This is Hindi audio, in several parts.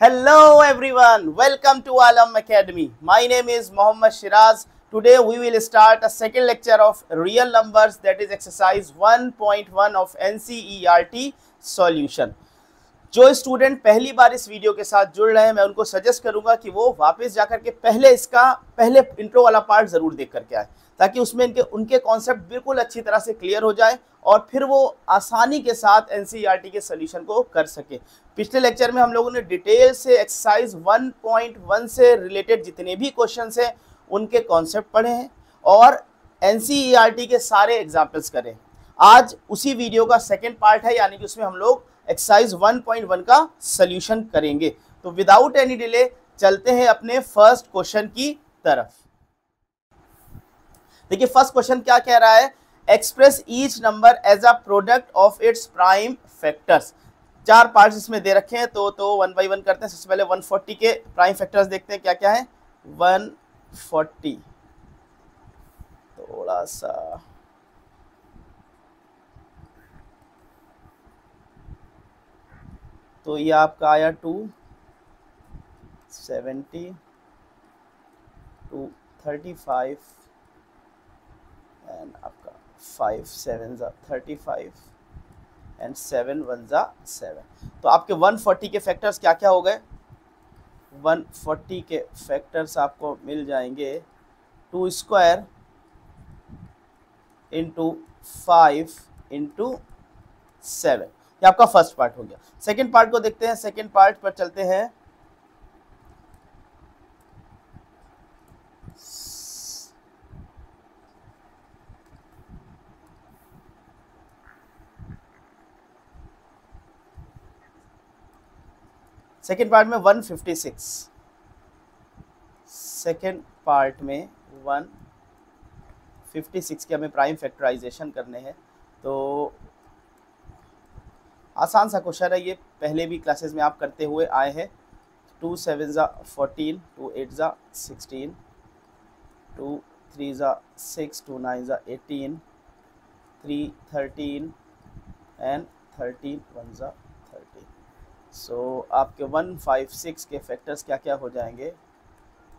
Hello everyone, welcome to Alam Academy. My name is Mohammad Shiraz. Today we will start a second lecture of real numbers, that is exercise 1.1 of NCERT solution. जो स्टूडेंट पहली बार इस वीडियो के साथ जुड़ रहे हैं मैं उनको सजेस्ट करूंगा कि वो वापस जाकर के पहले इंट्रो वाला पार्ट जरूर देख करके आए, ताकि उसमें उनके कॉन्सेप्ट बिल्कुल अच्छी तरह से क्लियर हो जाए और फिर वो आसानी के साथ एनसीईआरटी के सॉल्यूशन को कर सके। पिछले लेक्चर में हम लोगों ने डिटेल से एक्सरसाइज 1.1 से रिलेटेड जितने भी क्वेश्चंस हैं उनके कॉन्सेप्ट पढ़े हैं और एनसीईआरटी के सारे एग्जाम्पल्स करें। आज उसी वीडियो का सेकेंड पार्ट है, यानी कि उसमें हम लोग एक्सरसाइज 1.1 का सॉल्यूशन करेंगे। तो विदाउट एनी डिले चलते हैं अपने फर्स्ट क्वेश्चन की तरफ। देखिए फर्स्ट क्वेश्चन क्या कह रहा है, express each number as a product of its prime factors. चार पार्ट्स इसमें दे रखे हैं तो वन बाय वन करते हैं। सबसे पहले 140 के प्राइम फैक्टर्स देखते हैं क्या क्या है। 140 थोड़ा सा तो ये आपका आया 270 235 एंड आपका 5 7 35 एंड 7 1 7। तो आपके 140 के फैक्टर्स क्या क्या हो गए। 140 के फैक्टर्स आपको मिल जाएंगे 2 स्क्वायर इंटू 5 इंटू 7। ये आपका फर्स्ट पार्ट हो गया। सेकेंड पार्ट को देखते हैं। सेकेंड पार्ट पर चलते हैं। सेकेंड पार्ट में 156। सेकेंड पार्ट में 156 के हमें प्राइम फैक्टराइजेशन करने हैं। तो आसान सा क्वेश्चन है ये, पहले भी क्लासेस में आप करते हुए आए हैं। 2 7 14 2 8 16 2 3 6 2 9 18 3 13 एंड 13 1 13। सो आपके 156 के फैक्टर्स क्या क्या हो जाएंगे।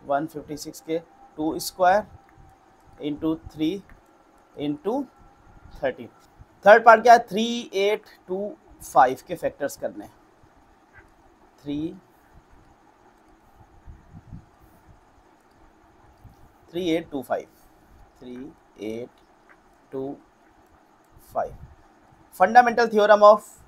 156 के 2 square into 3 into 13। Third part क्या है, 3 8 2 5 के फैक्टर्स करने। 3 8 2 5 3 8 2 5। फंडामेंटल थ्योरम ऑफ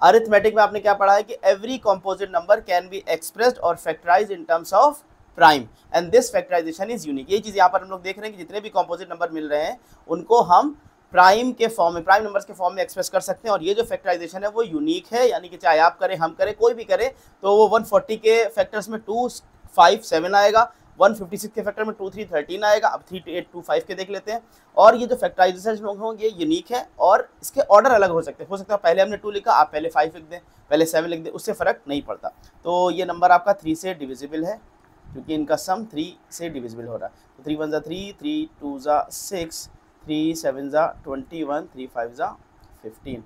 अरिथमेटिक में आपने क्या पढ़ा है कि every composite number can be expressed और factorised in terms of prime and this factorisation is unique. ये चीज यहाँ पर हम लोग देख रहे हैं कि जितने भी कंपोजिट नंबर मिल रहे हैं उनको हम प्राइम के फॉर्म में, प्राइम नंबर्स के फॉर्म में एक्सप्रेस कर सकते हैं और ये जो फैक्टराइजेशन है वो यूनिक है, यानी कि चाहे आप करें हम करें कोई भी करे तो वो 140 के फैक्टर्स में 2 5 7 आएगा, 156 के फैक्टर में 2 3 13 आएगा। अब 3 8 2 5 के देख लेते हैं। और ये जो फैक्टराइजेशन होंगे ये यूनिक है और इसके ऑर्डर अलग हो सकते हैं। हो सकता है पहले हमने 2 लिखा, आप पहले 5 लिख दें, पहले 7 लिख दें, उससे फ़र्क नहीं पड़ता। तो ये नंबर आपका 3 से डिविजिबल है क्योंकि इनका सम 3 से डिविजिबल हो रहा है। तो 3 1 3 3 2 6 3 7 21 3 5 15।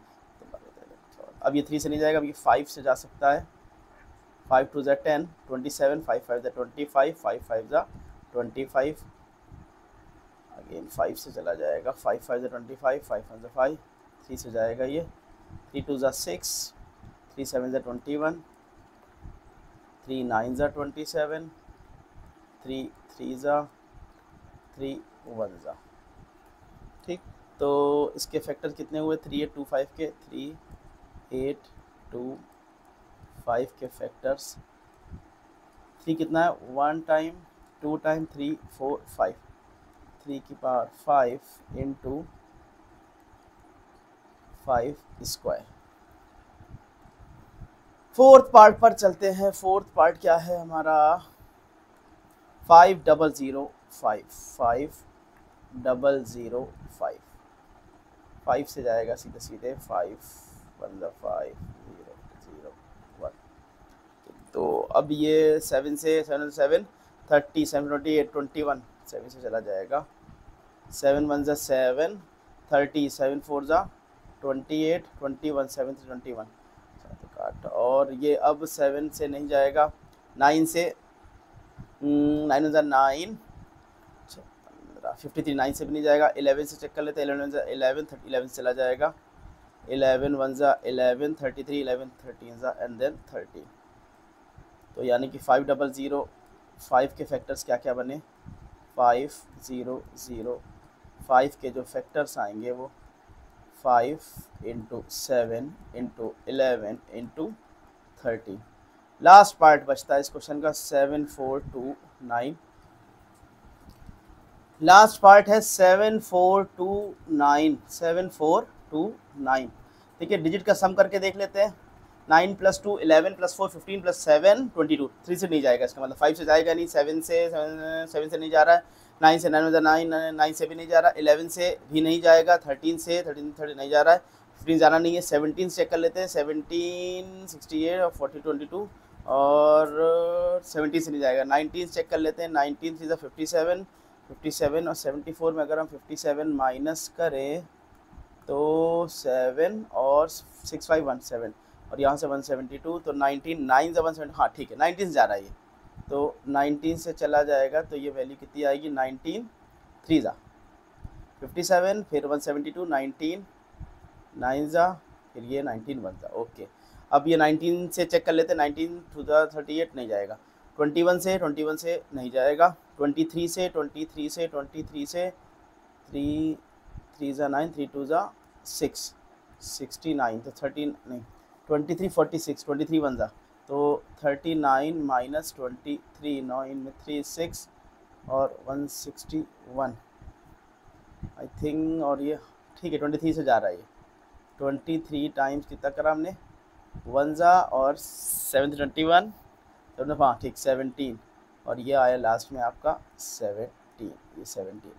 अब ये 3 से नहीं जाएगा, अब ये 5 से जा सकता है। 5 2 10 27 5 5 25 5 5 25। अगेन 5 से चला जाएगा, 5 5 25 5 1 5। 3 से जाएगा ये, 3 2 6 3 7 21 3 9 27 3 3 3 1। ठीक, तो इसके फैक्टर कितने हुए 3 8 2 5 के। 3 8 2 5 के फैक्टर्स 3 कितना है 1 टाइम 2 टाइम 3 4 5 3 की power 5 into 5 square. Fourth part पर चलते हैं। फोर्थ पार्ट क्या है हमारा 5005 5005। 5 से जाएगा सीधे सीधे 5 1 5 0 0 1। तो अब ये 7 से 7 7 30 7 28 21 7 से चला जाएगा। 7 1 7 30 7 4 28 21 7 से 21 काट और ये अब 7 से नहीं जाएगा, 9 से 9 9, 53 9 से भी नहीं जाएगा। 11 से चेक कर लेते हैं, 11 चला जाएगा, 11 1 11, 33 11 13 एंड देन 13। तो यानी कि 500, 5 के फैक्टर्स क्या क्या बने, 5 0 0, 5 के जो फैक्टर्स आएंगे वो 5 into 7 into 11 into 13। Last part बचता है इस क्वेश्चन का 7429। लास्ट पार्ट है 7429, 7429। ठीक है, डिजिट का सम करके देख लेते हैं। 9 + 2 11 + 4 15 + 7 22। 3 से नहीं जाएगा, इसका मतलब 5 से जाएगा नहीं, 7 से नहीं जा रहा है, 9 से 9 9 से भी नहीं जा रहा, 11 से भी नहीं जाएगा, 13 से 13 नहीं जा रहा है, 15 जाना नहीं है। 17 चेक कर लेते हैं, 17 68 और 40 22 और 70 से नहीं जाएगा। 19 चेक कर लेते हैं, 19 से 57 57 और 74 में अगर हम 57 माइनस करें तो 7 और 6517 और यहाँ से 172, तो 19 9 से 170, हाँ ठीक है 19 जा रहा है ये, तो 19 से चला जाएगा तो ये वैल्यू कितनी आएगी, 19 3 जा 57, फिर 172, 19 9 जा, फिर ये 19 1 जा। ओके, अब ये 19 से चेक कर लेते हैं, 19 2 38 नहीं जाएगा, 21 से नहीं जाएगा, 23 से 3 3 जा 9, 3 2 जा 6 69, तो 13 नहीं 23 46, 23 1 जा, तो 39 माइनस 23 9 में 3 6 और 161 आई थिंक, और ये ठीक है 23 से जा रहा है ये, 23 टाइम्स कितना करा हमने, 1 जा और 7 21, हाँ ठीक 17, और ये आया लास्ट में आपका 17, ये 17।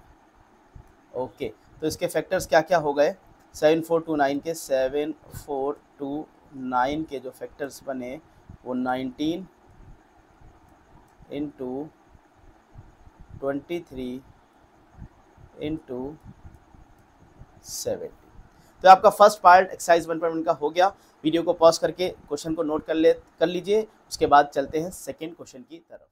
ओके, तो इसके फैक्टर्स क्या क्या हो गए, 7429 के 7429 के जो फैक्टर्स बने वो 19 इंटू 23 इंटू 70। तो आपका फर्स्ट पार्ट एक्सरसाइज 1.1 का हो गया। वीडियो को पॉज करके क्वेश्चन को नोट कर लीजिए, उसके बाद चलते हैं सेकेंड क्वेश्चन की तरफ।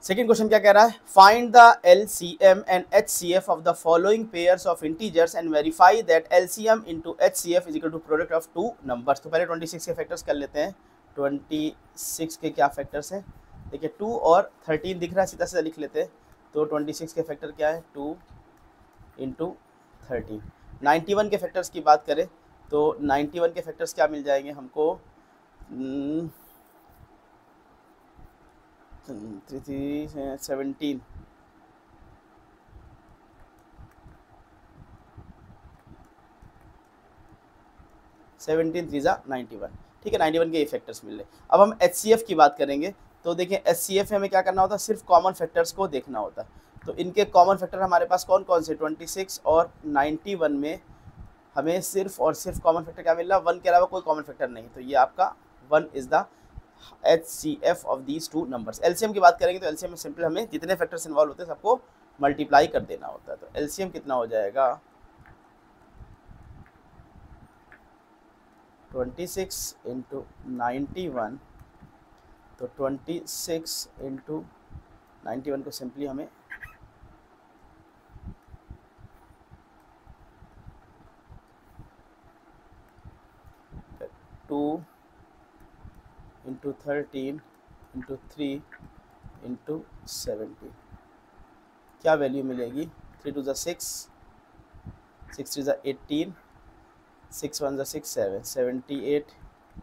सेकेंड क्वेश्चन क्या कह रहा है, find the LCM and HCF of the following pairs of integers and verify that LCM into HCF is equal to product of two numbers. तो पहले 26 के फैक्टर्स कर लेते हैं। 26 के क्या फैक्टर्स हैं, देखिए 2 और 13 दिख रहा है, सीधा सीधा लिख लेते हैं। तो 26 के फैक्टर क्या है, 2 इंटू 13। 91 के फैक्टर्स की बात करें तो 91 के फैक्टर्स क्या मिल जाएंगे हमको, 17 17 3 जा 91। ठीक है, 91 के ये फैक्टर्स मिल रहे। अब हम HCF की बात करेंगे तो देखिए HCF में हमें क्या करना होता है, सिर्फ कॉमन फैक्टर्स को देखना होता है। तो इनके कॉमन फैक्टर हमारे पास कौन कौन से, 26 और 91 में हमें सिर्फ और सिर्फ कॉमन फैक्टर क्या मिल रहा है, 1 के अलावा कोई कॉमन फैक्टर नहीं। तो ये आपका 1 is the HCF of these two numbers. LCM की बात करेंगे तो LCM में सिंपल हमें जितने फैक्टर्स इन्वॉल्व होते हैं सबको मल्टीप्लाई कर देना होता है। तो LCM कितना हो जाएगा, 26 इंटू 91, तो 26 इंटू 91 को सिंपली हमें 2 इंटू 13 इंटू 3 इंटू 70, क्या वैल्यू मिलेगी, 3 2 6, 6 3 18, 6 1 6 7, 78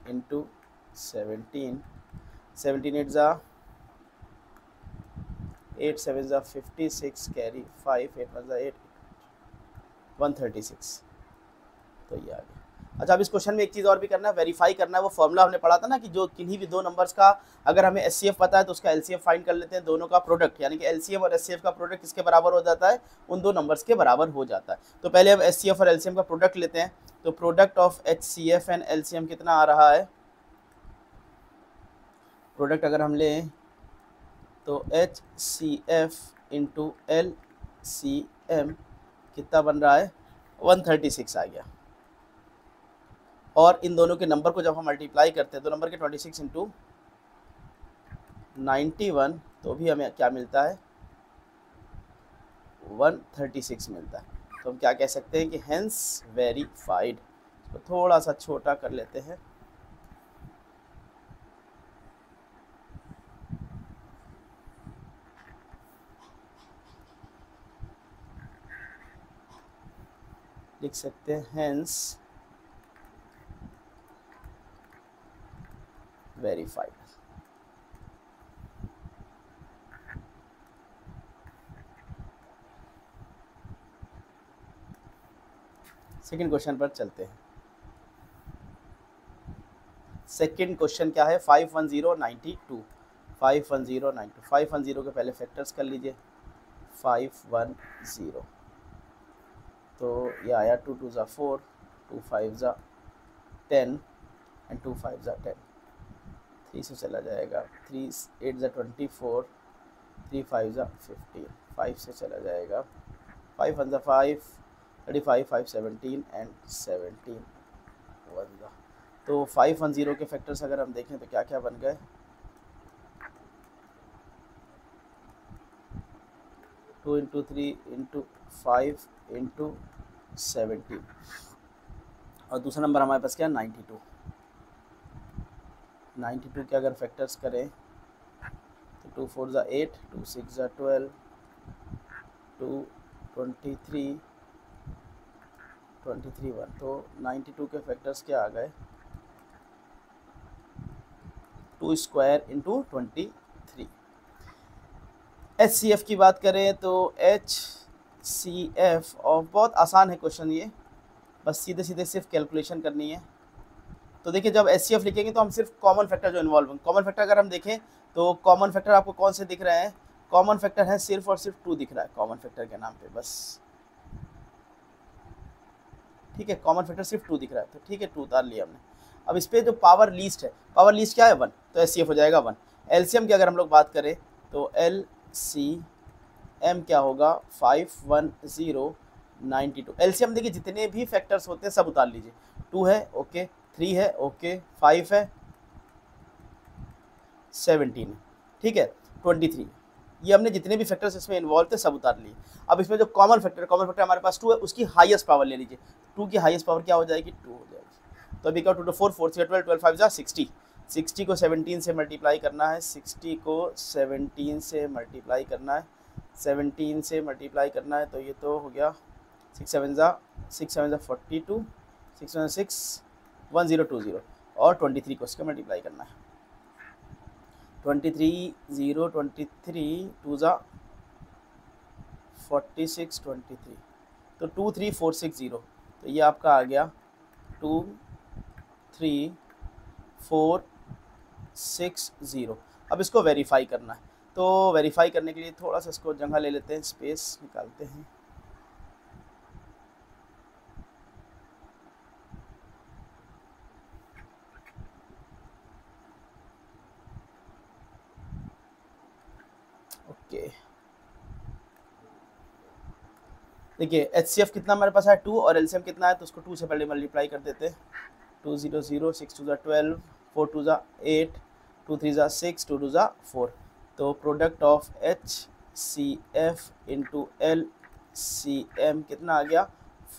इंटू 17, 17 8 8 7 56, कैरी 5 8 1 8, 136। तो ये आ गया। अच्छा, अब इस क्वेश्चन में एक चीज़ और भी करना है, वेरीफाई करना है। वो फॉर्मूला हमने पढ़ा था ना कि जो किन्हीं भी दो नंबर्स का अगर हमें HCF पता है तो उसका LCM फाइंड कर लेते हैं, दोनों का प्रोडक्ट, यानी कि LCM और HCF का प्रोडक्ट किसके बराबर हो जाता है, उन दो नंबर्स के बराबर हो जाता है। तो पहले हम HCF और LCM का प्रोडक्ट लेते हैं। तो product of HCF and LCM कितना आ रहा है, प्रोडक्ट अगर हम लें तो HCF इंटू LCM कितना बन रहा है, 136 आ गया। और इन दोनों के नंबर को जब हम मल्टीप्लाई करते हैं तो नंबर के 26 इंटू 91 तो भी हमें क्या मिलता है 136 मिलता है। तो हम क्या कह सकते हैं कि हेंस वेरीफाइड। तो थोड़ा सा छोटा कर लेते हैं। लिख सकते हैं हेंस वेरीफाइड। सेकंड क्वेश्चन पर चलते हैं। सेकंड क्वेश्चन क्या है 51092 51092 510 के पहले फैक्टर्स कर लीजिए 510 तो ये आया 2 2 ज़ा 4 2 5 ज़ा 10 एंड 2 5 ज़ा 10 3 से चला जाएगा 3 8 ज़ा 24 3 5 ज़ा 15 5 से चला जाएगा 5 1 ज़ा 5 35 5 17 एंड 17 1 ज़ा। तो 510 के फैक्टर्स अगर हम देखें तो क्या क्या बन गए 2 इंटू 3 इंटू 5 इंटू 17 और दूसरा नंबर हमारे पास क्या 92 92 के अगर फैक्टर्स करें तो 2 4 ज़ा 8 2 6 ज़ा 12 2 23 1 तो 92 के फैक्टर्स क्या आ गए 2 स्क्वायर इंटू 23। HCF की बात करें तो HCF और बहुत आसान है क्वेश्चन ये, बस सीधे सीधे सिर्फ कैलकुलेशन करनी है। तो देखिए जब HCF लिखेंगे तो हम सिर्फ कॉमन फैक्टर जो इन्वॉल्व हैं, कॉमन फैक्टर अगर हम देखें तो कॉमन फैक्टर आपको कौन से दिख रहे हैं, कॉमन फैक्टर है सिर्फ और सिर्फ 2 दिख रहा है कॉमन फैक्टर के नाम पे बस, ठीक है कॉमन फैक्टर सिर्फ 2 दिख रहा है तो ठीक है 2 उतार लिया हमने। अब इस पर जो पावर लीस्ट है, पावर लीस्ट क्या है 1 तो HCF हो जाएगा 1। LCM की अगर हम लोग बात करें तो LCM क्या होगा 51092। LCM देखिए जितने भी फैक्टर्स होते हैं सब उतार लीजिए, 2 है ओके, 3 है ओके, 5 है, 17 है, ठीक है 23, ये हमने जितने भी फैक्टर्स इसमें इन्वॉल्व थे सब उतार लिए। अब इसमें जो कॉमन फैक्टर हमारे पास 2 है, उसकी हाईएस्ट पावर ले लीजिए, 2 की हाईएस्ट पावर क्या हो जाएगी 2 हो जाएगी। तो अभी क्या 2 4 4 3 12 12 5 जा 60, 60 को 17 से मल्टीप्लाई करना है, 60 को 17 से मल्टीप्लाई करना है, 17 से मल्टीप्लाई करना है तो ये तो हो गया 6 7 जा 42 6 7 6 1020 और 23 को इसका मल्टीप्लाई करना है 23 0 23 2 जा 46 23 तो 23460 तो ये आपका आ गया 23460। अब इसको वेरीफाई करना है, तो वेरीफाई करने के लिए थोड़ा सा इसको जगह ले लेते हैं, स्पेस निकालते हैं। ओके देखिए HCF कितना हमारे पास है 2 और LCM कितना है तो उसको 2 से पहले मल्टीप्लाई कर देते हैं 2 0 0 6 2 12 4 2 8 2 3 6 2 2 4 तो product of HCF into LCM कितना आ गया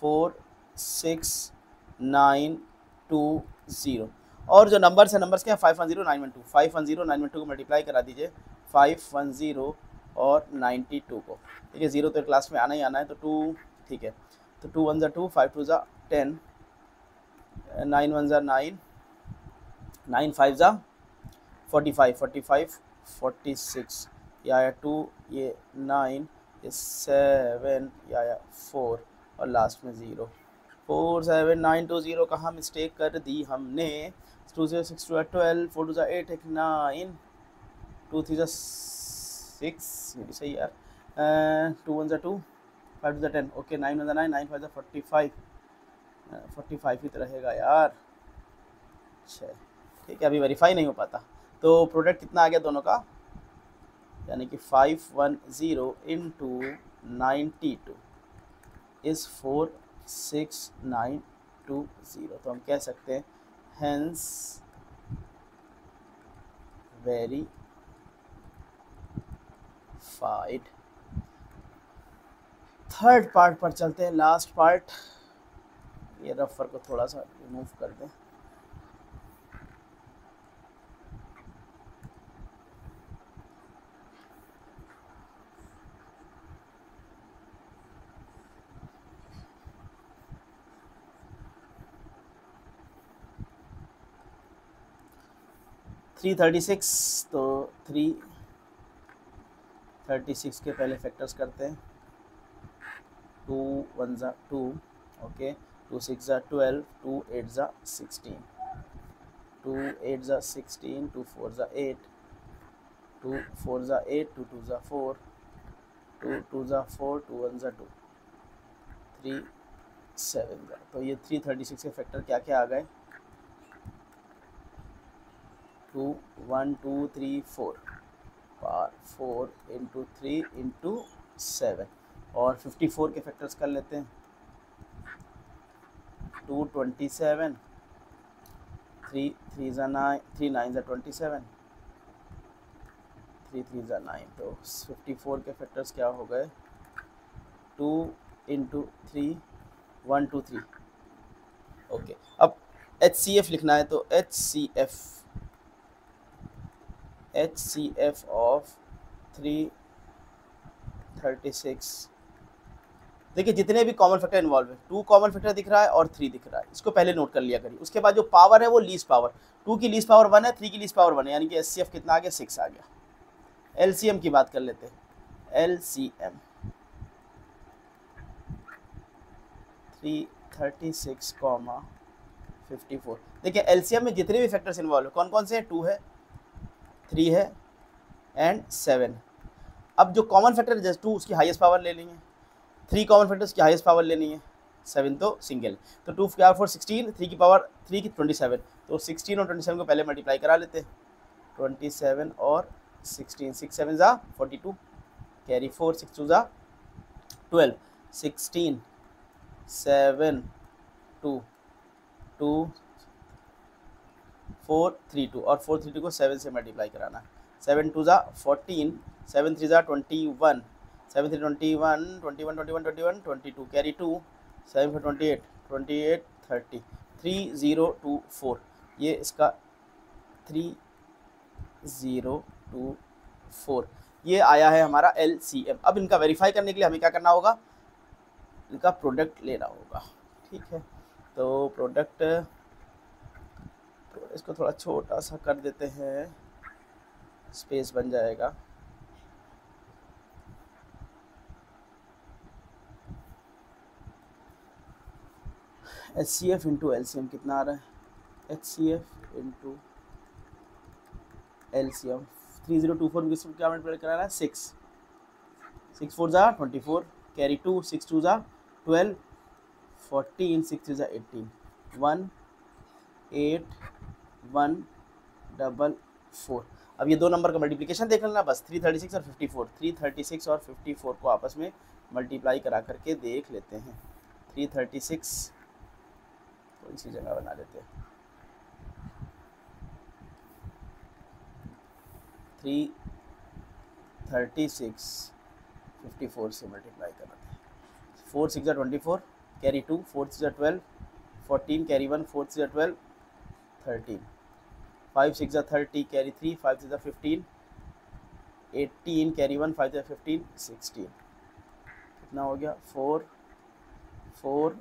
46920 और जो नंबर्स है नंबर्स क्या है 510912 510912 को मल्टीप्लाई करा दीजिए 510 और 92 को, ठीक है 0 तो क्लास में आना ही आना है तो 2 ठीक है तो 2 1 ज़ा 2 5 2 ज़ा 10 9 1 ज़ा 9 9 5 ज़ा 45 45 46 ये आया 2 ये 9 ये 7 ये आया 4 और लास्ट में 0 4 7 9 2 0 कहाँ मिस्टेक कर दी हमने 2 0 6 2 12 4 2 ज़ा 8 1 9 2 3 ज़ा 6 ये भी सही यार 2 1 ज़ा 2 5 2 ज़ा 10 ओके 9 1 ज़ा 9 9 5 ज़ा 45 ही तो रहेगा यार। अच्छा ठीक है अभी वेरीफाई नहीं हो पाता तो प्रोडक्ट कितना आ गया दोनों का, यानी कि 510 इंटू 92 इज़ 46920 टू ज़ीरो। तो हम कह सकते हैं हेंस वेरीफाइड। थर्ड पार्ट पर चलते हैं, लास्ट पार्ट। ये रफर को थोड़ा सा रिमूव कर दें। थ्री 36, तो 336 के पहले फैक्टर्स करते हैं। 2 1 ज़ा 2, ओके, 2 6 ज़ा 12, 2 8 ज़ा 16, 2 8 ज़ा 16, 2 4 ज़ा 8, 2 4 ज़ा 8, 2 2 ज़ा 4, 2 2 ज़ा 4, 2 1 ज़ा 2, 3 7 ज़ा। तो ये 336 के फैक्टर क्या क्या आ गए? 2 1 2 3 4 पावर 4 इंटू 3 इंटू 7। और 54 के फैक्टर्स कर लेते हैं। 2 27, 3 3 ज़ा 9, 3 9 ज़ा 27, 3 3 ज़ा 9। तो 54 के फैक्टर्स क्या हो गए? 2 इंटू 3 1 2 3। ओके, अब HCF लिखना है, तो HCF ऑफ 336। देखिए जितने भी कॉमन फैक्टर इन्वॉल्व है, 2 कॉमन फैक्टर दिख रहा है और 3 दिख रहा है, इसको पहले नोट कर लिया करिए। उसके बाद जो पावर है वो लीस्ट पावर, 2 की लीस्ट पावर 1 है, 3 की लीस्ट पावर 1 है, यानी कि HCF कितना आ गया? 6 आ गया। LCM की बात कर लेते हैं। LCM 336, 54। देखिए LCM में जितने भी फैक्टर्स इन्वॉल्व है कौन कौन से हैं? 2 है, 3 है एंड 7। अब जो कॉमन फैक्टर जैसे 2 उसकी हाईएस्ट पावर ले लेंगे, 3 कॉमन फैक्टर्स की हाईएस्ट पावर लेनी है, 7 तो सिंगल। तो 2 क्या 4 16, 3 की पावर 3 की 27। तो 16 और 27 को पहले मल्टीप्लाई करा लेते हैं। 27 और 16, 6 7 ज़ा 42, कैरी 4, 6 2 ज़ा 12, 16 7 2 2 4 3 2, और 4 3 2 को 7 से मल्टीप्लाई कराना। 7 2 ज़ा 14, 7 3 ज़ा 21, 7 3 21, 21 21 21 22, कैरी 2, 7 4 28, 28 30, 3024। ये इसका 3024 ये आया है हमारा LCM। अब इनका वेरीफाई करने के लिए हमें क्या करना होगा? इनका प्रोडक्ट लेना होगा। ठीक है, तो प्रोडक्ट, इसको थोड़ा छोटा सा कर देते हैं, स्पेस बन जाएगा। HCF इंटू LCM कितना आ रहा है? HCF इंटू LCM 3024 किस क्या मल्टीप्लाई कराना है? 6 4 ज़ा 24, कैरी 2, 6 2 ज़ा 12, 14, 6 3 ज़ा 18, 1 8 1 4। अब ये दो नंबर का मल्टीप्लिकेशन देख लेना बस, 336 और 54। 336 और 54 को आपस में मल्टीप्लाई करा करके देख लेते हैं। 336 तो इसी जगह बना लेते हैं, 336 54 से मल्टीप्लाई कराते हैं। 4 6 24, कैरी 2, 4 6 12, 14 कैरी 1, 4 6 12, 13, 5 6 30, कैरी 3, 5 6 15, 18 कैरी 1, 5 15, 16। कितना हो गया? 4 4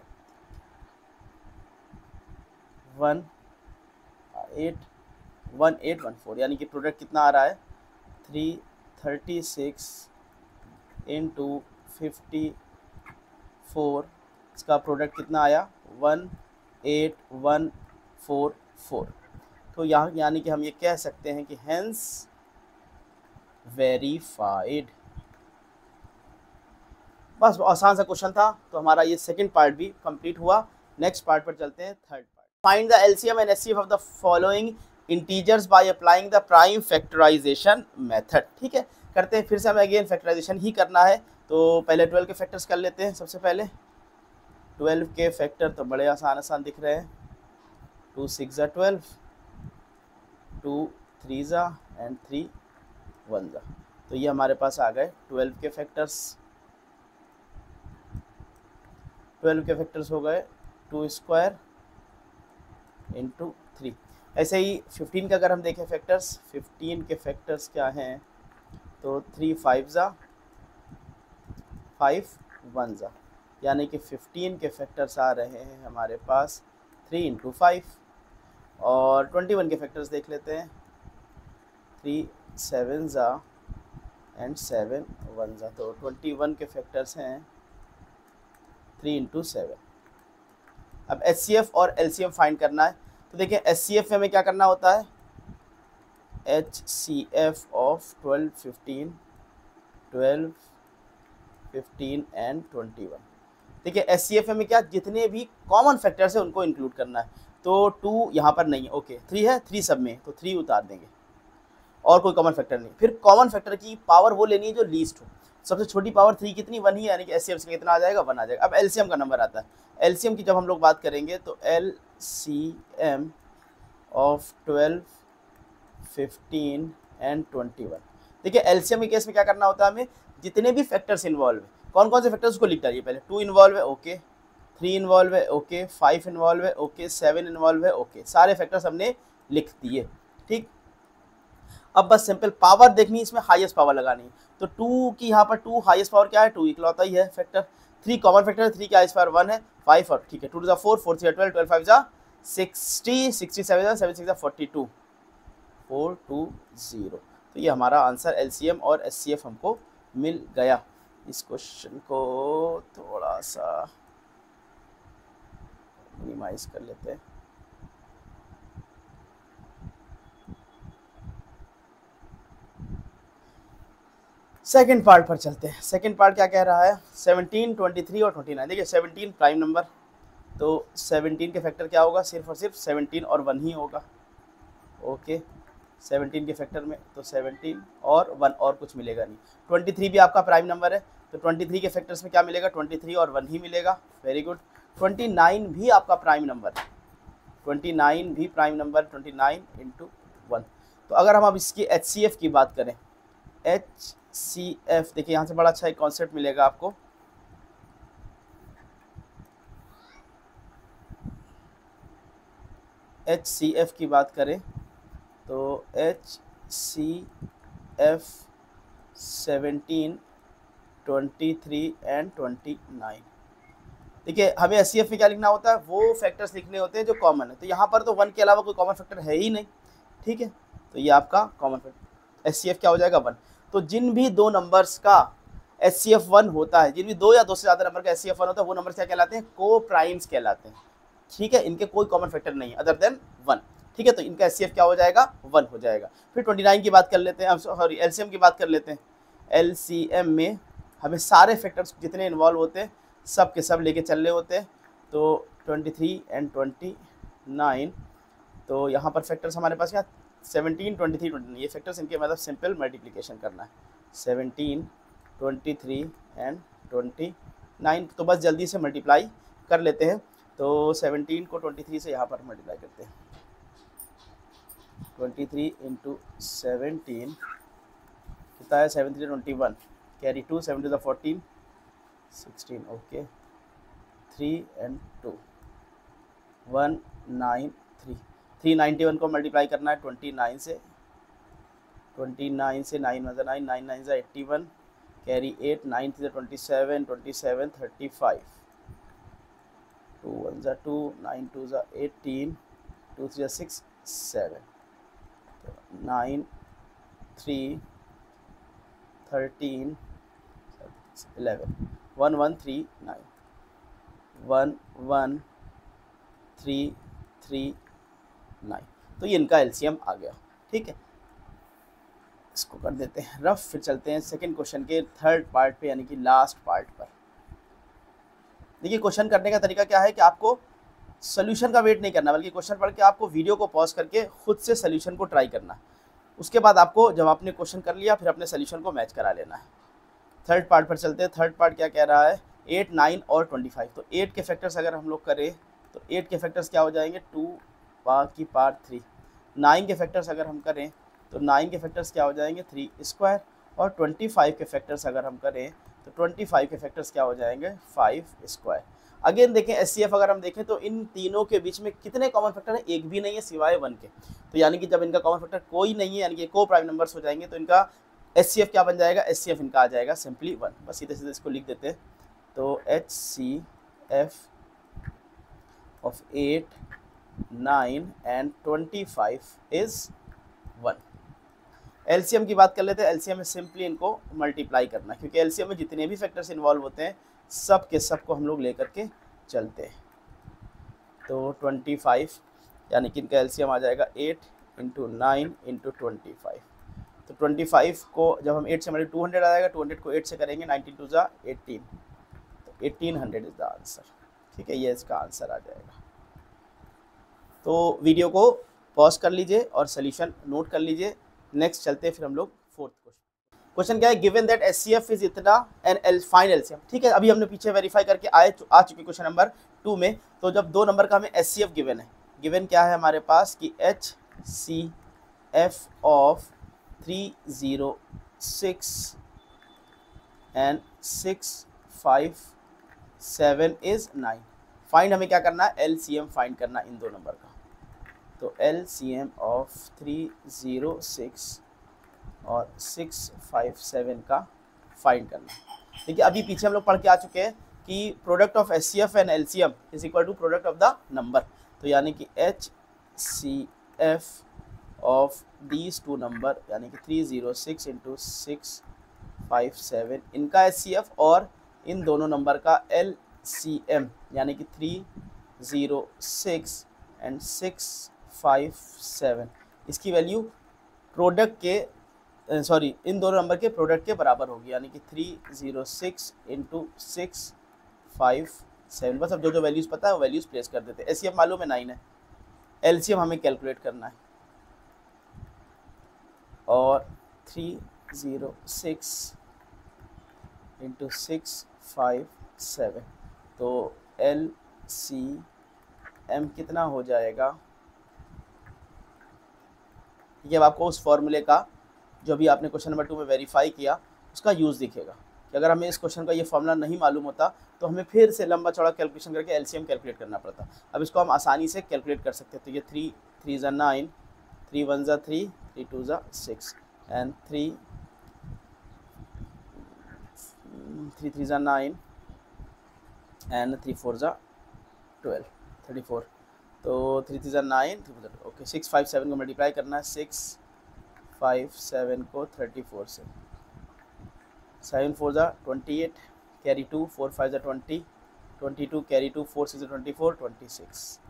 1 8 1 8 1 4। यानी कि प्रोडक्ट कितना आ रहा है? 336 इंटू 54, इसका प्रोडक्ट कितना आया? 18144। तो यहाँ यानी कि हम ये कह सकते हैं कि हेंस वेरीफाइड। बस आसान सा क्वेश्चन था, तो हमारा ये सेकंड पार्ट भी कंप्लीट हुआ। नेक्स्ट पार्ट पर चलते हैं, third part. Find the LCM and HCF of the following integers by applying the prime factorisation method. ठीक है, करते हैं फिर से, हमें अगेन फैक्टराइजेशन ही करना है। तो पहले 12 के फैक्टर्स कर लेते हैं। सबसे पहले 12 के फैक्टर तो बड़े आसान आसान दिख रहे हैं, 2 6 ज़ा 12, 2 3 ज़ा एंड 3 1 ज़ा। तो ये हमारे पास आ गए 12 के फैक्टर्स। 12 के फैक्टर्स हो गए 2 स्क्वायर इंटू 3। ऐसे ही 15 का अगर हम देखें फैक्टर्स, 15 के फैक्टर्स क्या हैं, तो 3 5 ज़ा 5 1 ज़ा, यानी कि 15 के फैक्टर्स आ रहे हैं हमारे पास 3 इंटू 5। और 21 के फैक्टर्स देख लेते हैं, 3 7 ज़ा एंड 7 1 ज़ा। तो 21 के फैक्टर्स हैं 3 इंटू 7। अब HCF और LCM फाइंड करना है। तो देखिए HCF में हमें क्या करना होता है, HCF ऑफ 12 15 एंड 21। देखिए HCF में क्या, जितने भी कॉमन फैक्टर्स हैं उनको इंक्लूड करना है। तो 2 यहाँ पर नहीं है, ओके 3 है, 3 सब में, तो 3 उतार देंगे और कोई कॉमन फैक्टर नहीं। फिर कॉमन फैक्टर की पावर वो लेनी है जो लीस्ट हो। सबसे छोटी पावर 3 कितनी, 1 ही, यानी कि HCF से कितना आ जाएगा, 1 आ जाएगा। अब LCM का नंबर आता है। LCM की जब हम लोग बात करेंगे तो LCM ऑफ 12 15 एंड 21। देखिए LCM के केस में क्या करना होता है, हमें जितने भी फैक्टर्स इन्वॉल्व है, कौन कौन से फैक्टर्स को लिख डालिए पहले। 2 इन्वॉल्व है, ओके, 3 इन्वॉल्व है, ओके, 5 इन्वॉल्व है, ओके, 7 इन्वॉल्व है, ओके, सारे फैक्टर्स हमने लिख दिए। ठीक, अब बस सिंपल पावर देखनी, इसमें हाईएस्ट पावर लगानी। तो 2 की यहाँ पर 2 हाईएस्ट पावर क्या है, 2 इकलौता ही है फैक्टर। 3 कॉमन फैक्टर है, 3 की हाईएस्ट पावर 1 है, 5 और ठीक है, 2 ज़ा 4, 4 3 12, 12 5 ज़ा 60, 67 7 6 42, 420। तो ये हमारा आंसर LCM और HCF हमको मिल गया। इस क्वेश्चन को थोड़ा सा मिनिमाइज कर लेते हैं। सेकंड पार्ट पर चलते हैं। सेकंड पार्ट क्या कह रहा है, 17 23 और 29। देखिए 17 प्राइम नंबर, तो 17 के फैक्टर क्या होगा, सिर्फ और सिर्फ 17 और 1 ही होगा। ओके, 17 के फैक्टर में तो 17 और 1 और कुछ मिलेगा नहीं। 23 भी आपका प्राइम नंबर है, तो 23 के फैक्टर्स में क्या मिलेगा, 23 और 1 ही मिलेगा। Very good. 29 भी आपका प्राइम नंबर है, 29 भी प्राइम नंबर, 29 इंटू 1। तो अगर हम अब इसकी HCF की बात करें, HCF देखिए यहाँ से बड़ा अच्छा एक कॉन्सेप्ट मिलेगा आपको। HCF की बात करें तो HCF 17 23 एंड 29। देखिए हमें HCF में क्या लिखना होता है, वो फैक्टर्स लिखने होते हैं जो कॉमन है। तो यहाँ पर तो 1 के अलावा कोई कॉमन फैक्टर है ही नहीं। ठीक है, तो ये आपका कॉमन फैक्टर HCF क्या हो जाएगा, 1। तो जिन भी दो नंबर्स का HCF 1 होता है, जिन भी 2 या 2 से ज़्यादा नंबर का HCF 1 होता है, वो नंबर क्या कहलाते हैं, को प्राइम्स कहलाते हैं। ठीक है, इनके कोई कॉमन फैक्टर नहीं है अदर देन 1। ठीक है, तो इनका HCF क्या हो जाएगा, 1 हो जाएगा। फिर 29 की बात कर लेते हैं, सॉरी LCM की बात कर लेते हैं। LCM में हमें सारे फैक्टर्स जितने इन्वॉल्व होते हैं सब के सब लेके चल रहे होते हैं। तो 23 एंड 29, तो यहाँ पर फैक्टर्स हमारे पास क्या, 17 23 29, ये फैक्टर्स इनके मतलब सिंपल मल्टीप्लिकेशन करना है, 17 23 एंड 29। तो बस जल्दी से मल्टीप्लाई कर लेते हैं। तो 17 को 23 से यहाँ पर मल्टीप्लाई करते हैं, 23 इंटू 17 कितना है, 7 3 21, कैरी 2, 7 2 14 16, ओके, 3 एंड 2 193। 391 को मल्टीप्लाई करना है 29 से, 29 से 9 9 9 9 81, कैरी 8, 9 3 27 27 35, 2 1 2, 9 2 18, 2 3 6 7, 9 3 13 11, 1 1 3 9, 1 1 3 3 9। तो ये इनका LCM आ गया। ठीक है, इसको कर देते हैं रफ। फिर चलते हैं सेकंड क्वेश्चन के थर्ड पार्ट पे, यानी कि लास्ट पार्ट पर। देखिए क्वेश्चन करने का तरीका क्या है कि आपको सोल्यूशन का वेट नहीं करना, बल्कि क्वेश्चन पढ़ के आपको वीडियो को पॉज करके खुद से सोल्यूशन को ट्राई करना। उसके बाद आपको जब आपने क्वेश्चन कर लिया फिर अपने सोल्यूशन को मैच करा लेना है। थर्ड पार्ट पर चलते हैं। थर्ड पार्ट क्या कह रहा है 8, 9 और 25। तो 8 के फैक्टर्स अगर हम लोग करें तो 8 के फैक्टर्स क्या हो जाएंगे, 2 की पावर 3। 9 के फैक्टर्स अगर हम करें तो 9 के फैक्टर्स क्या हो जाएंगे, 3 स्क्वायर। और 25 के फैक्टर्स अगर हम करें तो 25 के फैक्टर्स क्या हो जाएंगे, 5 स्क्वायर। अगेन देखें एचसीएफ अगर हम देखें तो इन तीनों के बीच में कितने कॉमन फैक्टर है, एक भी नहीं है सिवाय 1 के। तो यानी कि जब इनका कॉमन फैक्टर कोई नहीं है, यानी कि को प्राइम नंबर्स हो जाएंगे, तो इनका एचसीएफ क्या बन जाएगा, एचसीएफ इनका आ जाएगा सिंपली 1। बस सीधे सीधे इसको लिख देते हैं। तो HCF of 8, 9 and 25 is 1। LCM की बात कर लेते हैं। एलसीएम में सिंपली इनको मल्टीप्लाई करना, क्योंकि एलसीएम में जितने भी फैक्टर्स इन्वॉल्व होते हैं सब के सब को हम लोग लेकर के चलते हैं। तो 25 यानी कि इनका एलसीएम आ जाएगा 8 × 9 × 25। तो 25 को जब हम 8 से मल्टीप्लाई 200 आएगा, 200 को 8 से करेंगे, 19 2 ज़ा 18, तो 1800 इज द आंसर। ठीक है, ये इसका आंसर आ जाएगा। तो वीडियो को पॉज कर लीजिए और सोल्यूशन नोट कर लीजिए। नेक्स्ट चलते हैं फिर हम लोग फोर्थ क्वेश्चन क्या है, गिवन दैट एचसीएफ इज इतना एंड फाइंड एलसीएम। ठीक है, अभी हमने पीछे वेरीफाई करके आ चुके क्वेश्चन नंबर 2 में। तो जब 2 नंबर का हमें एचसीएफ गिवन है, गिवन क्या है हमारे पास कि HCF of 306 and 657 is 9। Find हमें क्या करना है, एलसीएम फाइंड करना इन दो नंबर का। तो एलसीएम ऑफ 306 और 657 का फाइंड करना। देखिए अभी पीछे हम लोग पढ़ के आ चुके हैं कि product of HCF and LCM is equal to product of the number. तो यानी कि HCF of these two number यानी कि 306 × 657 इनका एचसीएफ, और इन दोनों नंबर का एलसीएम यानी कि 306 एंड 657 इसकी वैल्यू प्रोडक्ट के इन दोनों नंबर के प्रोडक्ट के बराबर होगी, यानी कि 306 × 657। बस अब जो जो वैल्यूज़ पता है वो वैल्यूज़ प्लेस कर देते हैं। एचसीएफ मालूम है 9 है, एलसीएम हमें कैलकुलेट करना है, और 306 × 657 तो LCM कितना हो जाएगा। ठीक है, अब आपको उस फॉर्मूले का जो अभी आपने क्वेश्चन नंबर 2 में वेरीफाई किया उसका यूज़ दिखेगा कि अगर हमें इस क्वेश्चन का ये फॉर्मूला नहीं मालूम होता तो हमें फिर से लंबा चौड़ा कैलकुलेशन करके एलसीएम कैलकुलेट करना पड़ता। अब इसको हम आसानी से कैलकुलेट कर सकते हैं। तो ये 3 3 ज़ा 9, 3 1 ज़ा 3, 3 2 ज़ा 6 एंड 3 3 ज़ा 9 एंड 3 4 ज़ा 12, 34। तो 3 3 ज़ा 9, 3 ओके 657 को मल्टीप्लाई करना है 657 को 34 से, 7 4 ज़ा 28, कैरी 2, 4 5 ज़ा 20, 22 कैरी 2, 4 6 ज़ा 24, 26,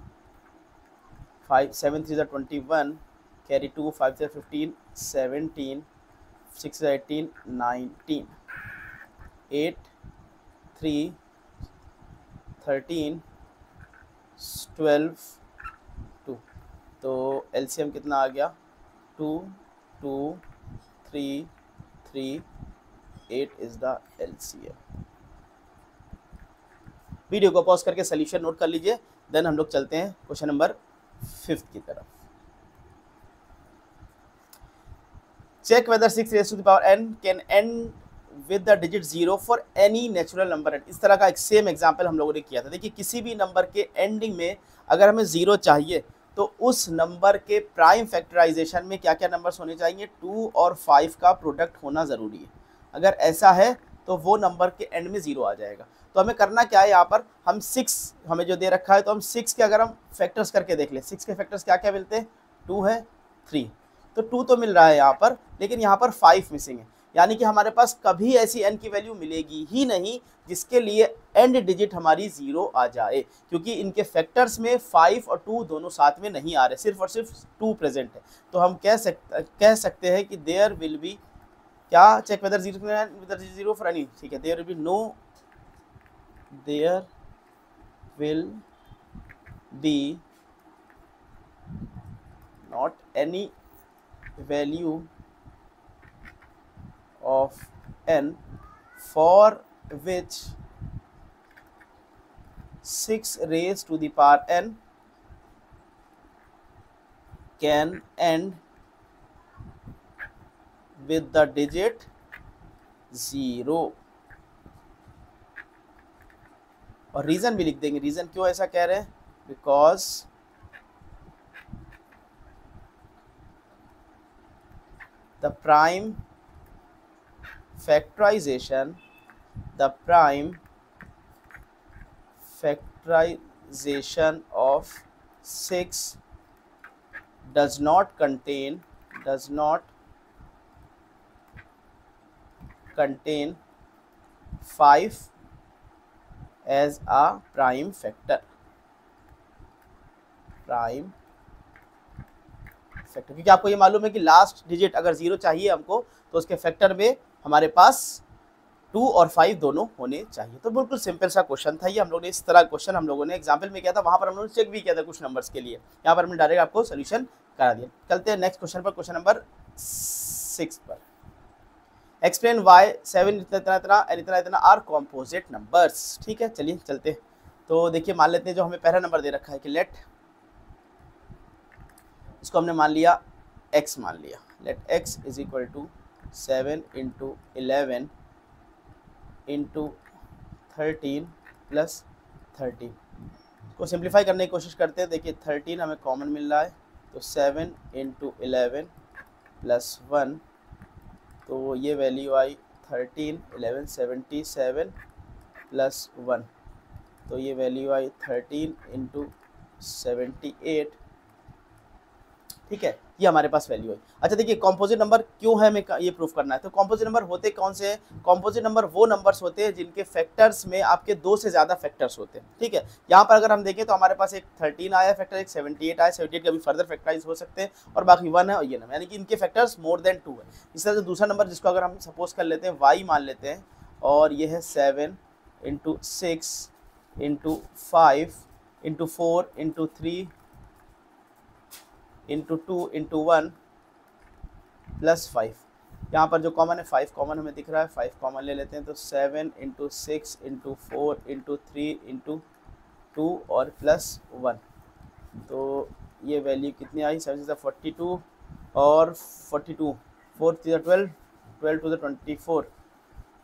7 3 ज़ा 21, कैरी 2, 5 ज़ा 15, 17, 6 ज़ा 18, 19, 8 3 13 12 2। तो एलसीएम कितना आ गया, 2 2 3 3 8 इज द एलसीएम। वीडियो को पॉज करके सॉल्यूशन नोट कर लीजिए, देन हम लोग चलते हैं क्वेश्चन नंबर 5 की तरफ। Check whether 6 raised to the power n can end with the digit 0 for any natural number. इस तरह का एक सेम एग्जाम्पल हम लोगों ने किया था। देखिए किसी भी नंबर के एंडिंग में अगर हमें 0 चाहिए तो उस नंबर के प्राइम फैक्टराइजेशन में क्या क्या नंबर्स होने चाहिए, 2 और 5 का प्रोडक्ट होना ज़रूरी है। अगर ऐसा है तो वो नंबर के एंड में 0 आ जाएगा। तो हमें करना क्या है, यहाँ पर हम 6 हमें जो दे रखा है तो हम 6 के अगर हम फैक्टर्स करके देख लें, 6 के फैक्टर्स क्या क्या मिलते हैं, 2 है 3, तो 2 तो मिल रहा है यहाँ पर, लेकिन यहाँ पर 5 मिसिंग है। यानी कि हमारे पास कभी ऐसी n की वैल्यू मिलेगी ही नहीं जिसके लिए एंड डिजिट हमारी 0 आ जाए, क्योंकि इनके फैक्टर्स में 5 और 2 दोनों साथ में नहीं आ रहे, सिर्फ और सिर्फ 2 प्रेजेंट है। तो हम कह सकते हैं कि देयर विल बी क्या, चेक वेदर 0 फॉर एनी, ठीक है, there will be no, there will be not any value of n for which 6 raised to the power n can end with the digit 0। और रीजन भी लिख देंगे, रीजन क्यों ऐसा कह रहे हैं, because the prime factorisation of 6 does not contain 5 as a prime factor। क्योंकि आपको ये मालूम है कि लास्ट डिजिट अगर 0 चाहिए हमको तो उसके फैक्टर में हमारे पास 2 और 5 दोनों होने चाहिए। तो बिल्कुल सिंपल सा क्वेश्चन था ये। हम लोगों ने इस तरह क्वेश्चन हम लोगों ने एग्जाम्पल में किया था, वहां पर हम लोगों ने चेक भी किया था कुछ नंबर्स के लिए, यहाँ पर हमने डायरेक्ट आपको सोल्यूशन करा दिया। चलते हैं नेक्स्ट क्वेश्चन पर, क्वेश्चन नंबर 6 पर। एक्सप्लेन वाई 7 इतना आर कॉम्पोजिट नंबर्स। ठीक है, चलिए चलते हैं। तो देखिए मान लेते हैं जो हमें पहला नंबर दे रखा है कि लेट, इसको हमने मान लिया x मान लिया, let x is equal to 7 into 11 into 13 plus 13 को सिंप्लीफाई करने की कोशिश करते हैं। देखिए 13 हमें कॉमन मिल रहा है, तो 7 इंटू 11 प्लस 1, तो ये वैल्यू आई 13 11 77 प्लस 1, तो ये वैल्यू आई 13 इंटू 78। ठीक है, ये हमारे पास वैल्यू है। अच्छा देखिए कॉम्पोजिट नंबर क्यों है, हमें ये प्रूफ करना है। तो कॉम्पोजिट नंबर होते कौन से हैं, कॉम्पोजिट नंबर वो नंबर्स होते हैं जिनके फैक्टर्स में आपके 2 से ज़्यादा फैक्टर्स होते हैं। ठीक है, यहाँ पर अगर हम देखें तो हमारे पास एक 13 आया फैक्टर, एक 78 आया, 78 के अभी फर्दर फैक्टराइज हो सकते हैं, और बाकी 1 है और ये नंबर, यानी कि इनके फैक्टर्स मोर देन 2 है। इस तरह से दूसरा नंबर जिसको अगर हम सपोज कर लेते हैं y मान लेते हैं, और ये है 7 into 6 into 5 into 4 into 3 into 2 into 1 plus 5। यहाँ पर जो कॉमन है 5 कॉमन हमें दिख रहा है, 5 कॉमन ले लेते हैं, तो 7 इंटू 6 इंटू 4 इंटू 3 इंटू 2 और प्लस 1, तो ये वैल्यू कितनी आई, 7 से 42 और 42, 4 to 12, 12 to 24,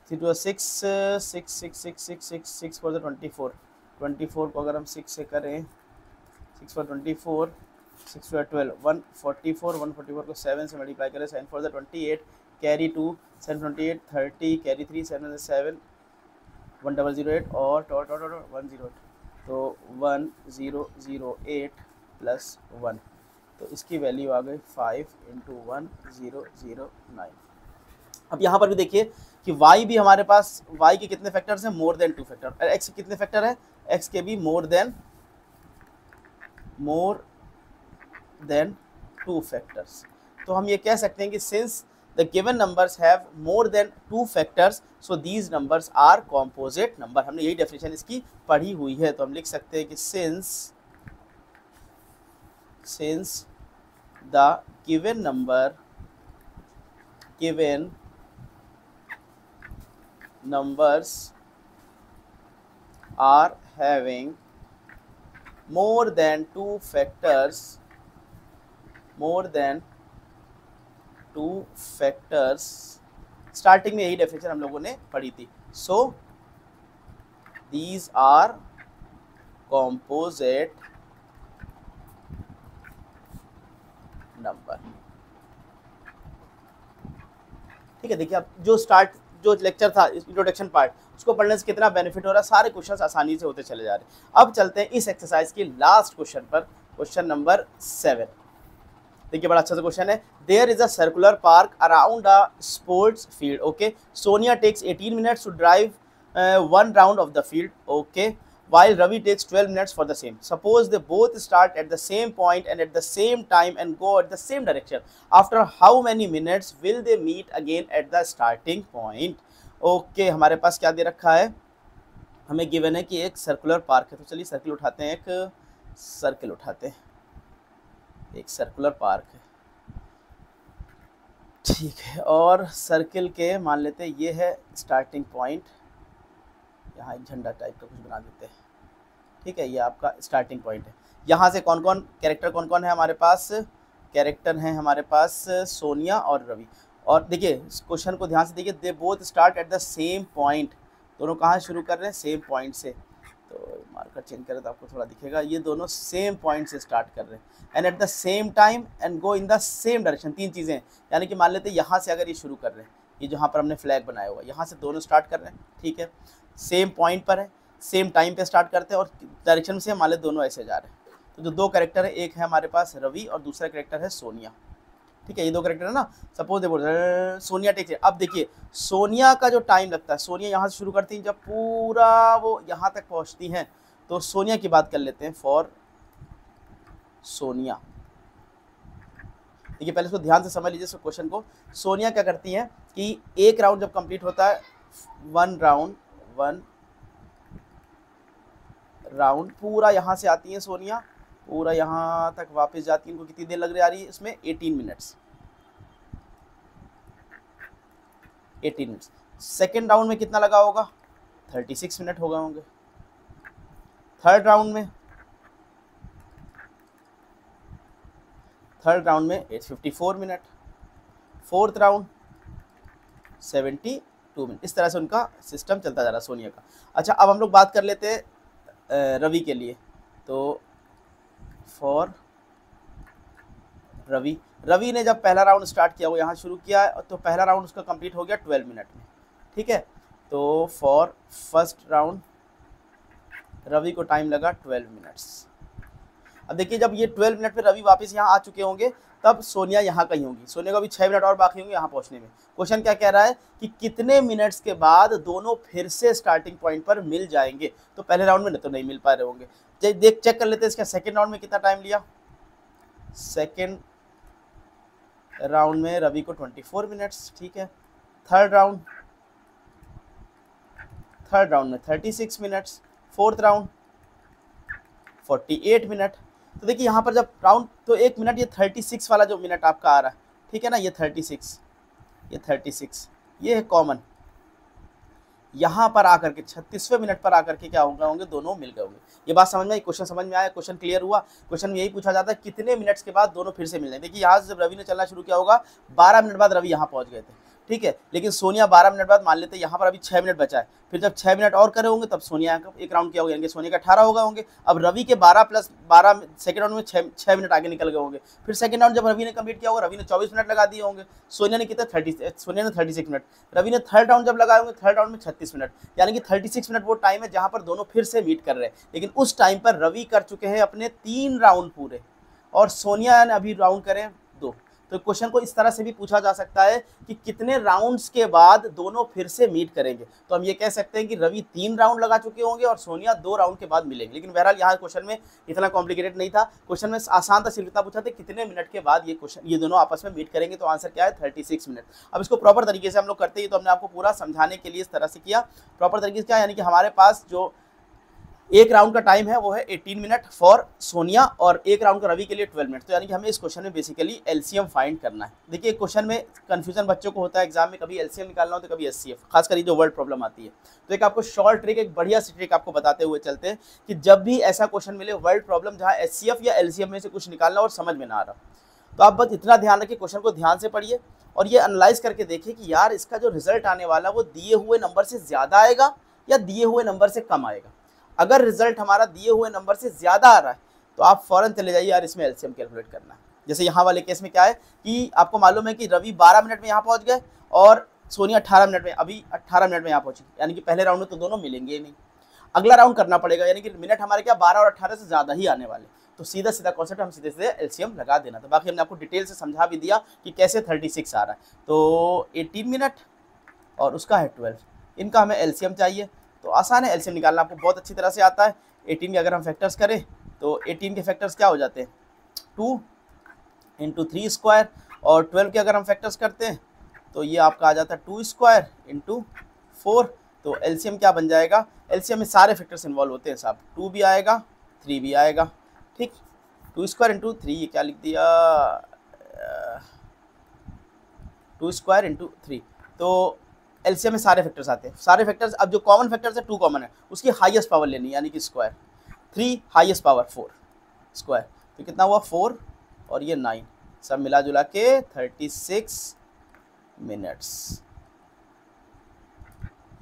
3 to 6, 6 6 6 6 6 6 for 24, 24 को अगर हम 6 से करें, 6 for 24, 6 for 12, 144, 144 को 7 से मल्टीप्लाई करें, 7 for 28, कैरी 2, 728, 30, कैरी 3, 7 7, 1008 और 108, तो 1008 प्लस 1, तो इसकी वैल्यू आ गई 5 इंटू 1009। अब यहाँ पर भी देखिए कि y भी हमारे पास, y के कितने फैक्टर्स हैं, मोर देन 2 फैक्टर, और x के कितने फैक्टर है, x के भी मोर देन 2 फैक्टर्स। तो हम ये कह सकते हैं कि since the given numbers have more than 2 factors, so these numbers are composite number. हमने यही डेफिनेशन इसकी पढ़ी हुई है, तो हम लिख सकते हैं कि since the given numbers are having more than 2 factors, starting में यही डेफिनेशन हम लोगों ने पढ़ी थी। So these are composite number. ठीक है, देखिए अब जो लेक्चर था इंट्रोडक्शन पार्ट, उसको पढ़ने से कितना बेनिफिट हो रहा है, सारे क्वेश्चंस आसानी से होते चले जा रहे हैं। अब चलते हैं इस एक्सरसाइज की लास्ट क्वेश्चन पर, क्वेश्चन नंबर 7। देखिए बड़ा अच्छा सा क्वेश्चन है। There is a circular park around a sports field, okay, Sonia takes 18 minutes to drive 1 round of the field, okay, while Ravi takes 12 minutes for the same. Suppose they both start at the same point and at the same time and go at the same direction. After how many minutes will they meet again at the starting point? Okay, हमारे पास क्या दे रखा है, हमें गिवन है कि एक सर्कुलर पार्क है। तो चलिए सर्किल उठाते हैं, एक सर्किल उठाते हैं, एक सर्कुलर पार्क है, ठीक है, और सर्किल के मान लेते हैं ये है स्टार्टिंग पॉइंट, यहाँ एक झंडा टाइप का कुछ बना देते हैं, ठीक है, ये आपका स्टार्टिंग पॉइंट है। यहाँ से कौन कौन कैरेक्टर है हमारे पास, कैरेक्टर हैं हमारे पास सोनिया और रवि। और देखिए क्वेश्चन को ध्यान से देखिए, they both start at the same point, दोनों कहाँ शुरू कर रहे हैं, सेम पॉइंट से। तो मार्कर चेंज करें तो आपको थोड़ा दिखेगा, ये दोनों सेम पॉइंट से स्टार्ट कर रहे हैं and at the same time and go in the same direction. तीन चीज़ें हैं, यानी कि मान लेते हैं यहाँ से अगर ये शुरू कर रहे हैं, ये जहाँ पर हमने फ्लैग बनाया हुआ, यहाँ से दोनों स्टार्ट कर रहे हैं, ठीक है, सेम पॉइंट पर है, सेम टाइम पे स्टार्ट करते हैं और डायरेक्शन से मान लेते दोनों ऐसे जा रहे हैं। तो जो दो कैरेक्टर है, एक है हमारे पास रवि और दूसरा कैरेक्टर है सोनिया, ठीक है, ये दो कैरेक्टर है ना। सपोज देखो सोनिया टेक, अब देखिए सोनिया का जो टाइम लगता है, सोनिया यहाँ से शुरू करती हैं, जब पूरा वो यहाँ तक पहुँचती हैं, तो सोनिया की बात कर लेते हैं। फॉर सोनिया, देखिए पहले इसको ध्यान से समझ लीजिए इस क्वेश्चन को। सोनिया क्या करती हैं कि एक राउंड जब कंप्लीट होता है, वन राउंड पूरा यहाँ से आती है सोनिया, पूरा यहाँ तक वापस जाती है, इनको कितनी देर लग रही है इसमें, 18 मिनट्स। सेकेंड राउंड में कितना लगा होगा, 36 मिनट हो गए होंगे। थर्ड राउंड में 54 मिनट। Fourth round 72 minute. इस तरह से उनका सिस्टम चलता जा रहा है सोनिया का। अच्छा, अब हम लोग बात कर लेते हैं रवि के लिए। तो फॉर रवि ने जब पहला राउंड स्टार्ट किया, वो यहाँ शुरू किया है, तो पहला राउंड उसका कंप्लीट हो गया 12 मिनट में, ठीक है। तो फॉर फर्स्ट राउंड रवि को टाइम लगा 12 मिनट्स। अब देखिए जब ये 12 मिनट पे रवि वापस यहाँ आ चुके होंगे, तब सोनिया यहाँ कहीं होंगी, सोनिया को अभी 6 मिनट और बाकी होंगे यहाँ पहुँचने में। क्वेश्चन क्या कह रहा है कि कितने मिनट्स के बाद दोनों फिर से स्टार्टिंग पॉइंट पर मिल जाएंगे। तो पहले राउंड में तो नहीं मिल पा रहे होंगे, चेक कर लेते हैं इसका सेकेंड राउंड में कितना टाइम लिया। सेकेंड राउंड में रवि को 24 मिनट्स, ठीक है। थर्ड राउंड में 36 मिनट्स। Fourth round 48 minute. तो देखिए यहाँ पर जब राउंड, तो 1 मिनट, ये 36 वाला जो मिनट आपका आ रहा है, ठीक है ना, ये 36, ये है कॉमन। यहाँ पर आकर के 36वें मिनट पर आकर के क्या होंगे, दोनों मिल गए होंगे। ये बात समझ में आई, क्वेश्चन समझ में आया, क्वेश्चन क्लियर हुआ। क्वेश्चन में यही पूछा जाता है कितने मिनट्स के बाद दोनों फिर से मिल जाए। देखिए यहाँ से जब रवि ने चलना शुरू किया होगा, 12 मिनट बाद रवि यहाँ पहुँच गए थे, ठीक है। लेकिन सोनिया 12 मिनट बाद, मान लेते हैं यहाँ पर अभी 6 मिनट बचा है, फिर जब 6 मिनट और करे होंगे तब सोनिया का एक राउंड किया होगा, यानी सोनिया का 18 हो गए होंगे। अब रवि के 12 + 12 सेकंड राउंड में 6 मिनट आगे निकल गए होंगे। फिर सेकंड राउंड जब रवि ने कंप्लीट किया होगा, रवि ने 24 मिनट लगा दिए होंगे, सोनिया ने कितने 36 मिनट। रवि ने थर्ड राउंड जब लगाए होंगे, थर्ड राउंड में 36 मिनट, यानी कि 36 मिनट वो टाइम है जहाँ पर दोनों फिर से मीट कर रहे हैं। लेकिन उस टाइम पर रवि कर चुके हैं अपने 3 राउंड पूरे, और सोनिया ने अभी राउंड करें 2। तो क्वेश्चन को इस तरह से भी पूछा जा सकता है कि कितने राउंड्स के बाद दोनों फिर से मीट करेंगे। तो हम ये कह सकते हैं कि रवि 3 राउंड लगा चुके होंगे और सोनिया 2 राउंड के बाद मिलेंगे। लेकिन बहरहाल यहाँ क्वेश्चन में इतना कॉम्प्लिकेटेड नहीं था, क्वेश्चन में आसान था, सिर्फ इतना पूछा था कितने मिनट के बाद ये दोनों आपस में मीट करेंगे। तो आंसर क्या है, 36 मिनट। अब इसको प्रॉपर तरीके से हम लोग करते हैं, तो हमने आपको पूरा समझाने के लिए इस तरह से किया। प्रॉपर तरीके से क्या, यानी कि हमारे पास जो एक राउंड का टाइम है वो है 18 मिनट फॉर सोनिया, और एक राउंड का रवि के लिए 12 मिनट। तो यानी कि हमें इस क्वेश्चन में बेसिकली एलसीएम फाइंड करना है। देखिए क्वेश्चन में कंफ्यूजन बच्चों को होता है एग्जाम में, कभी एलसीएम निकालना हो तो कभी एचसीएफ, खासकर ये जो वर्ड प्रॉब्लम आती है। तो एक आपको शॉर्ट ट्रिक, एक बढ़िया सी ट्रिक आपको बताते हुए चलते हैं कि जब भी ऐसा क्वेश्चन मिले वर्ड प्रॉब्लम जहाँ एचसीएफ या एलसीएम में से कुछ निकालना और समझ में ना आ रहा, तो आप बस इतना ध्यान रखिए, क्वेश्चन को ध्यान से पढ़िए और ये एनालाइज करके देखिए कि यार इसका जो रिजल्ट आने वाला वो दिए हुए नंबर से ज़्यादा आएगा या दिए हुए नंबर से कम आएगा। अगर रिजल्ट हमारा दिए हुए नंबर से ज़्यादा आ रहा है तो आप फौरन चले जाइए, यार इसमें एलसीएम कैलकुलेट करना है। जैसे यहाँ वाले केस में क्या है कि आपको मालूम है कि रवि 12 मिनट में यहाँ पहुँच गए और सोनिया 18 मिनट में, अभी 18 मिनट में यहाँ पहुँची, यानी कि पहले राउंड में तो दोनों मिलेंगे ही नहीं। अगला राउंड करना पड़ेगा, यानी कि मिनट हमारे क्या 12 और 18 से ज़्यादा ही आने वाले। तो सीधा सीधा कॉन्सेप्ट, हम सीधे सीधे एलसीएम लगा देना। तो बाकी हमने आपको डिटेल से समझा भी दिया कि कैसे 36 आ रहा है। तो 18 मिनट और उसका है 12, इनका हमें एलसीएम चाहिए। तो आसान है, एलसीएम निकालना आपको बहुत अच्छी तरह से आता है। 18 के अगर हम फैक्टर्स करें तो 18 के फैक्टर्स क्या हो जाते हैं, 2 × 3² और 12 के अगर हम फैक्टर्स करते हैं तो ये आपका आ जाता है 2² × 4। तो एलसीएम क्या बन जाएगा, एलसीएम में सारे फैक्टर्स इन्वॉल्व होते हैं साहब, 2 भी आएगा 3 भी आएगा, ठीक। 2² × 3, ये क्या लिख दिया, 2² × 3। तो एलसीएम में सारे फैक्टर्स आते हैं, सारे फैक्टर्स। अब जो कॉमन फैक्टर्स है 2 कॉमन है, उसकी हाईएस्ट पावर लेनी है, यानी कि स्क्वायर। 3 हाईएस्ट पावर 4 स्क्वायर, तो कितना हुआ 4 और ये 9, सब मिला जुला के 36 मिनट्स।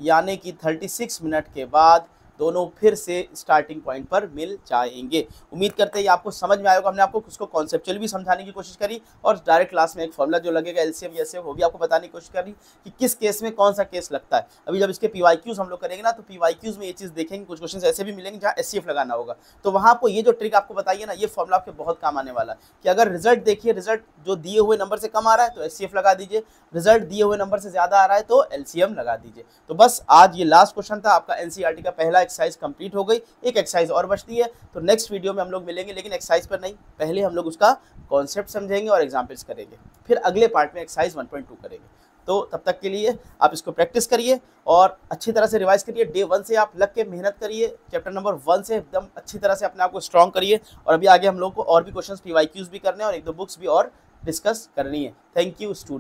यानी कि 36 मिनट के बाद दोनों फिर से स्टार्टिंग पॉइंट पर मिल जाएंगे। उम्मीद करते हैं आपको समझ में आएगा। हमने आपको उसको कॉन्सेप्चुअली भी समझाने की कोशिश करी और डायरेक्ट क्लास में एक फॉर्मूला जो लगेगा एलसीएम एचसीएफ वो भी आपको बताने की कोशिश करी कि किस केस में कौन सा केस लगता है। अभी जब इसके पीवाईक्यूज हम लोग करेंगे ना, तो पीवाईक्यूज में ये चीज़ देखेंगे, कुछ क्वेश्चन ऐसे भी मिलेंगे जहाँ एचसीएफ लगाना होगा, तो वहाँ आपको ये जो ट्रिक आपको बताइए ना, ये फॉर्मूला आपके बहुत काम आने वाला है कि अगर रिजल्ट देखिए, रिजल्ट जो दिए हुए नंबर से कम आ रहा है तो एचसीएफ लगा दीजिए, रिजल्ट दिए हुए नंबर से ज़्यादा आ रहा है तो एलसीएम लगा दीजिए। तो बस आज ये लास्ट क्वेश्चन था आपका, एनसीईआरटी का पहला एक्सरसाइज कंप्लीट हो गई, एक एक्सरसाइज और बचती है, तो नेक्स्ट वीडियो में हम लोग मिलेंगे, लेकिन एक्सरसाइज पर नहीं, पहले हम लोग उसका कॉन्सेप्ट समझेंगे और एग्जाम्पल्स करेंगे, फिर अगले पार्ट में एक्सरसाइज 1.2 करेंगे। तो तब तक के लिए आप इसको प्रैक्टिस करिए और अच्छी तरह से रिवाइज करिए। डे 1 से आप लग के मेहनत करिए, चैप्टर नंबर 1 से एकदम अच्छी तरह से अपने आप को स्ट्रॉन्ग करिए, और अभी आगे हम लोग को और भी क्वेश्चंस पीवाईक्यूज भी करने हैं और एक दो बुक्स भी और डिस्कस करनी है। Thank you student.